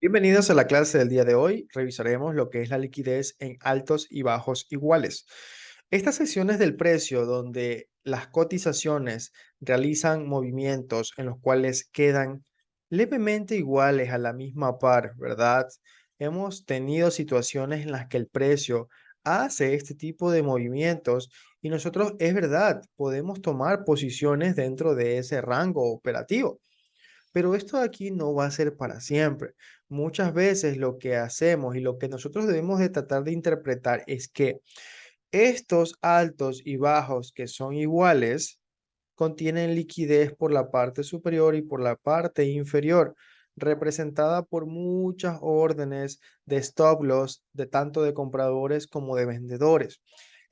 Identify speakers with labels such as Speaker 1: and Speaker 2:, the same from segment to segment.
Speaker 1: Bienvenidos a la clase del día de hoy. Revisaremos lo que es la liquidez en altos y bajos iguales. Estas sesiones del precio donde las cotizaciones realizan movimientos en los cuales quedan levemente iguales a la misma par, ¿verdad? Hemos tenido situaciones en las que el precio hace este tipo de movimientos y nosotros, es verdad, podemos tomar posiciones dentro de ese rango operativo. Pero esto de aquí no va a ser para siempre. Muchas veces lo que hacemos y lo que nosotros debemos de tratar de interpretar es que estos altos y bajos que son iguales contienen liquidez por la parte superior y por la parte inferior, representada por muchas órdenes de stop loss de tanto de compradores como de vendedores.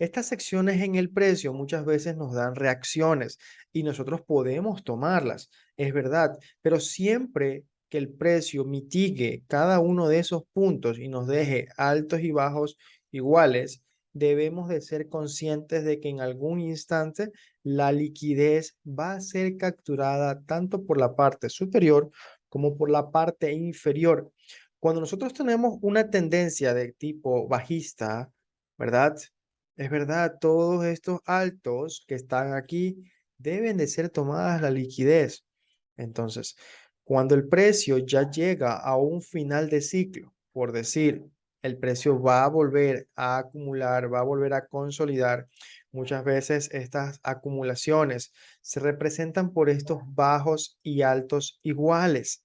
Speaker 1: Estas secciones en el precio muchas veces nos dan reacciones y nosotros podemos tomarlas, es verdad, pero siempre que el precio mitigue cada uno de esos puntos y nos deje altos y bajos iguales, debemos de ser conscientes de que en algún instante la liquidez va a ser capturada tanto por la parte superior como por la parte inferior. Cuando nosotros tenemos una tendencia de tipo bajista, ¿verdad? Es verdad, todos estos altos que están aquí deben de ser tomadas la liquidez. Entonces, cuando el precio ya llega a un final de ciclo, por decir, el precio va a volver a acumular, va a volver a consolidar. Muchas veces estas acumulaciones se representan por estos bajos y altos iguales.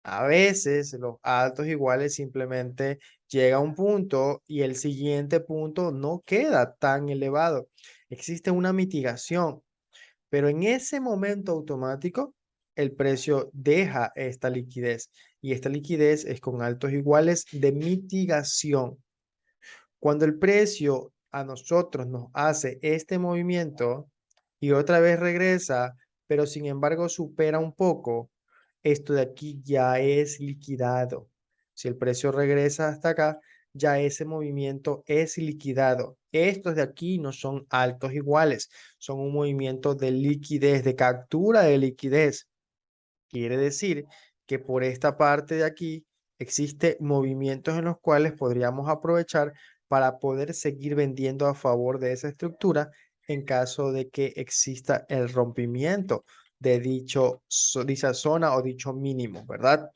Speaker 1: A veces los altos iguales simplemente llega a un punto y el siguiente punto no queda tan elevado. Existe una mitigación, pero en ese momento automático el precio deja esta liquidez y esta liquidez es con altos iguales de mitigación. Cuando el precio a nosotros nos hace este movimiento y otra vez regresa, pero sin embargo supera un poco, esto de aquí ya es liquidado. Si el precio regresa hasta acá, ya ese movimiento es liquidado. Estos de aquí no son altos iguales, son un movimiento de liquidez, de captura de liquidez. Quiere decir que por esta parte de aquí existe movimientos en los cuales podríamos aprovechar para poder seguir vendiendo a favor de esa estructura en caso de que exista el rompimiento de dicha zona o dicho mínimo, ¿verdad?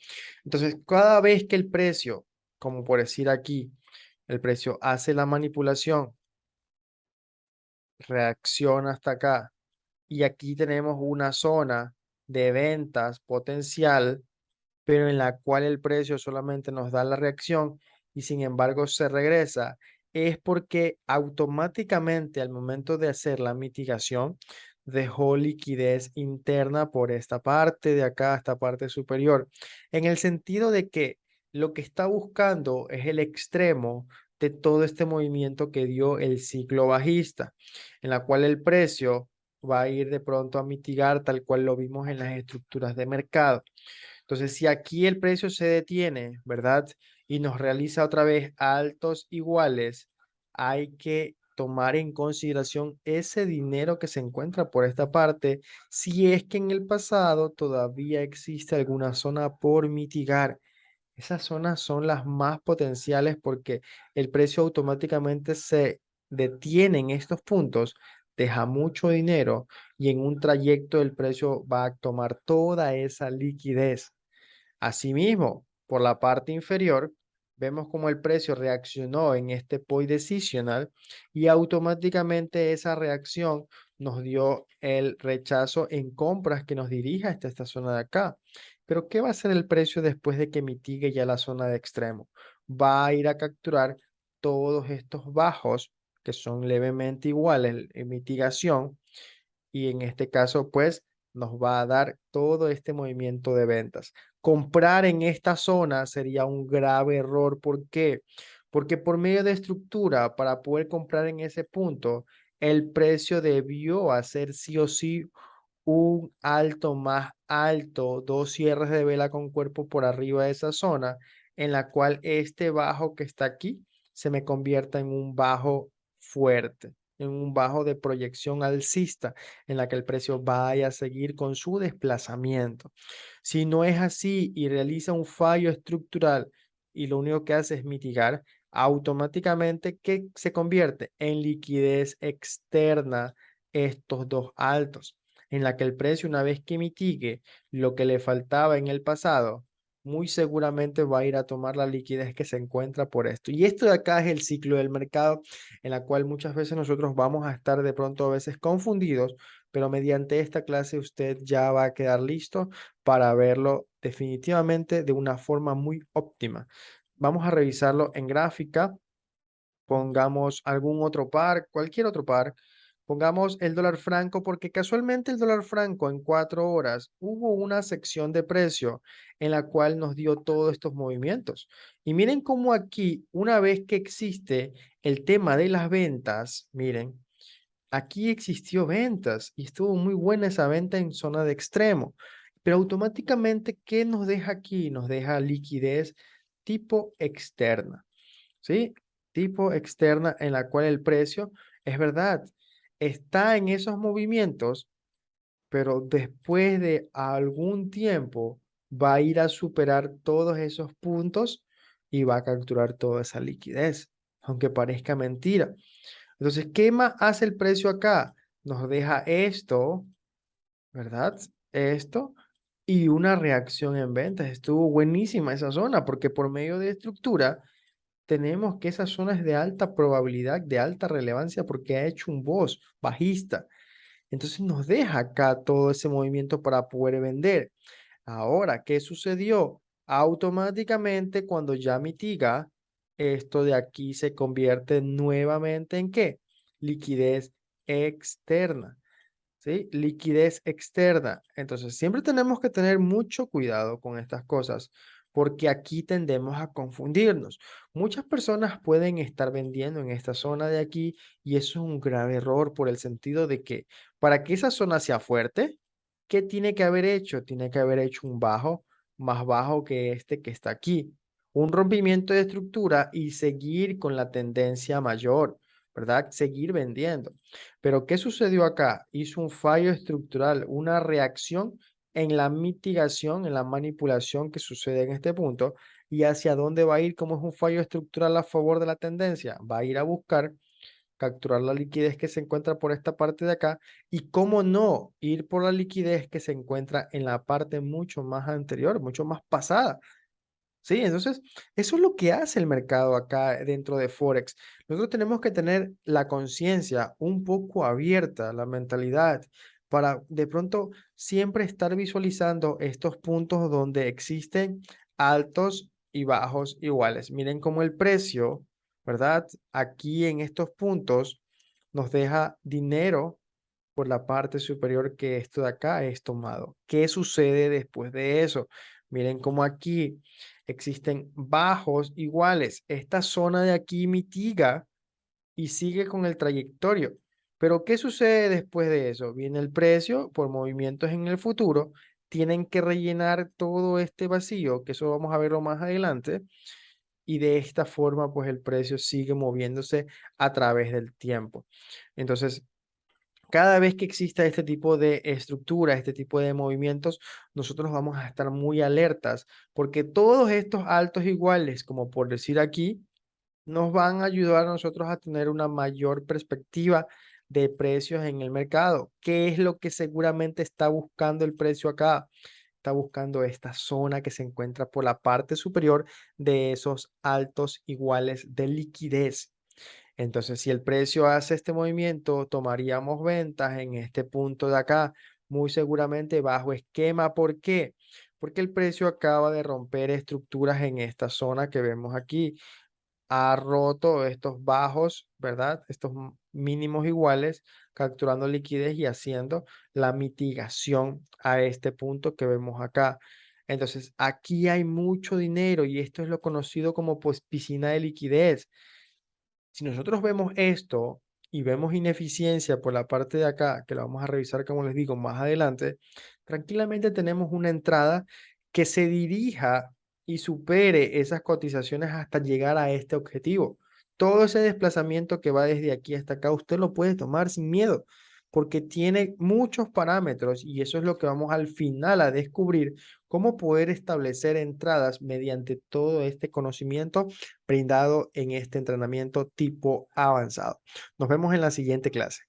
Speaker 1: Entonces, cada vez que el precio, como por decir aquí, el precio hace la manipulación, reacciona hasta acá y aquí tenemos una zona de ventas potencial, pero en la cual el precio solamente nos da la reacción y sin embargo se regresa, es porque automáticamente al momento de hacer la mitigación dejó liquidez interna por esta parte de acá, esta parte superior, en el sentido de que lo que está buscando es el extremo de todo este movimiento que dio el ciclo bajista, en la cual el precio va a ir de pronto a mitigar tal cual lo vimos en las estructuras de mercado. Entonces, si aquí el precio se detiene, ¿verdad? Y nos realiza otra vez altos iguales, hay que tomar en consideración ese dinero que se encuentra por esta parte, si es que en el pasado todavía existe alguna zona por mitigar. Esas zonas son las más potenciales porque el precio automáticamente se detiene en estos puntos, deja mucho dinero y en un trayecto el precio va a tomar toda esa liquidez. Asimismo, por la parte inferior, vemos cómo el precio reaccionó en este point decisional y automáticamente esa reacción nos dio el rechazo en compras que nos dirige hasta esta zona de acá. Pero ¿qué va a hacer el precio después de que mitigue ya la zona de extremo? Va a ir a capturar todos estos bajos que son levemente iguales en mitigación y en este caso, pues, nos va a dar todo este movimiento de ventas. Comprar en esta zona sería un grave error. ¿Por qué? Porque por medio de estructura, para poder comprar en ese punto, el precio debió hacer sí o sí un alto más alto, dos cierres de vela con cuerpo por arriba de esa zona, en la cual este bajo que está aquí se me convierta en un bajo fuerte. en un bajo de proyección alcista, en la que el precio vaya a seguir con su desplazamiento. Si no es así y realiza un fallo estructural y lo único que hace es mitigar, automáticamente que se convierte en liquidez externa estos dos altos, en la que el precio una vez que mitigue lo que le faltaba en el pasado, muy seguramente va a ir a tomar la liquidez que se encuentra por esto. Y esto de acá es el ciclo del mercado, en la cual muchas veces nosotros vamos a estar de pronto a veces confundidos, pero mediante esta clase usted ya va a quedar listo para verlo definitivamente de una forma muy óptima. Vamos a revisarlo en gráfica. Pongamos algún otro par, cualquier otro par. Pongamos el dólar franco porque casualmente el dólar franco en 4 horas hubo una sección de precio en la cual nos dio todos estos movimientos. Y miren cómo aquí, una vez que existe el tema de las ventas, miren, aquí existió ventas y estuvo muy buena esa venta en zona de extremo. Pero automáticamente, ¿qué nos deja aquí? Nos deja liquidez tipo externa. ¿Sí? Tipo externa en la cual el precio, es verdad, está en esos movimientos, pero después de algún tiempo va a ir a superar todos esos puntos y va a capturar toda esa liquidez, aunque parezca mentira. Entonces, ¿qué más hace el precio acá? Nos deja esto, ¿verdad? Esto y una reacción en ventas. Estuvo buenísima esa zona porque por medio de estructura tenemos que esa zona es de alta probabilidad, de alta relevancia porque ha hecho un boss bajista. Entonces nos deja acá todo ese movimiento para poder vender. Ahora, ¿qué sucedió? Automáticamente cuando ya mitiga, esto de aquí se convierte nuevamente ¿en qué? Liquidez externa. ¿Sí? Liquidez externa. Entonces, siempre tenemos que tener mucho cuidado con estas cosas, porque aquí tendemos a confundirnos. Muchas personas pueden estar vendiendo en esta zona de aquí y eso es un grave error por el sentido de que para que esa zona sea fuerte, ¿qué tiene que haber hecho? Tiene que haber hecho un bajo más bajo que este que está aquí. Un rompimiento de estructura y seguir con la tendencia mayor, ¿verdad? Seguir vendiendo. Pero ¿qué sucedió acá? Hizo un fallo estructural, una reacción en la mitigación, en la manipulación que sucede en este punto. ¿Y hacia dónde va a ir? Como es un fallo estructural a favor de la tendencia, va a ir a buscar capturar la liquidez que se encuentra por esta parte de acá y cómo no ir por la liquidez que se encuentra en la parte mucho más anterior, mucho más pasada. Sí, entonces eso es lo que hace el mercado acá dentro de Forex. Nosotros tenemos que tener la conciencia un poco abierta, la mentalidad, para de pronto siempre estar visualizando estos puntos donde existen altos y bajos iguales. Miren cómo el precio, ¿verdad? Aquí en estos puntos nos deja dinero por la parte superior que esto de acá es tomado. ¿Qué sucede después de eso? Miren cómo aquí existen bajos iguales. Esta zona de aquí mitiga y sigue con el trayectorio. Pero ¿qué sucede después de eso? Viene el precio por movimientos en el futuro. Tienen que rellenar todo este vacío, que eso vamos a verlo más adelante. Y de esta forma, pues el precio sigue moviéndose a través del tiempo. Entonces, cada vez que exista este tipo de estructura, este tipo de movimientos, nosotros vamos a estar muy alertas porque todos estos altos iguales, como por decir aquí, nos van a ayudar a nosotros a tener una mayor perspectiva de precios en el mercado. ¿Qué es lo que seguramente está buscando el precio acá? Está buscando esta zona que se encuentra por la parte superior de esos altos iguales de liquidez. Entonces, si el precio hace este movimiento, tomaríamos ventas en este punto de acá, muy seguramente bajo esquema. ¿Por qué? Porque el precio acaba de romper estructuras en esta zona que vemos aquí. Ha roto estos bajos, ¿verdad? Estos mínimos iguales, capturando liquidez y haciendo la mitigación a este punto que vemos acá. Entonces, aquí hay mucho dinero y esto es lo conocido como pues, piscina de liquidez. Si nosotros vemos esto y vemos ineficiencia por la parte de acá, que la vamos a revisar, como les digo, más adelante, tranquilamente tenemos una entrada que se dirija y supere esas cotizaciones hasta llegar a este objetivo. todo ese desplazamiento que va desde aquí hasta acá, usted lo puede tomar sin miedo, porque tiene muchos parámetros y eso es lo que vamos al final a descubrir, cómo poder establecer entradas mediante todo este conocimiento brindado en este entrenamiento tipo avanzado. Nos vemos en la siguiente clase.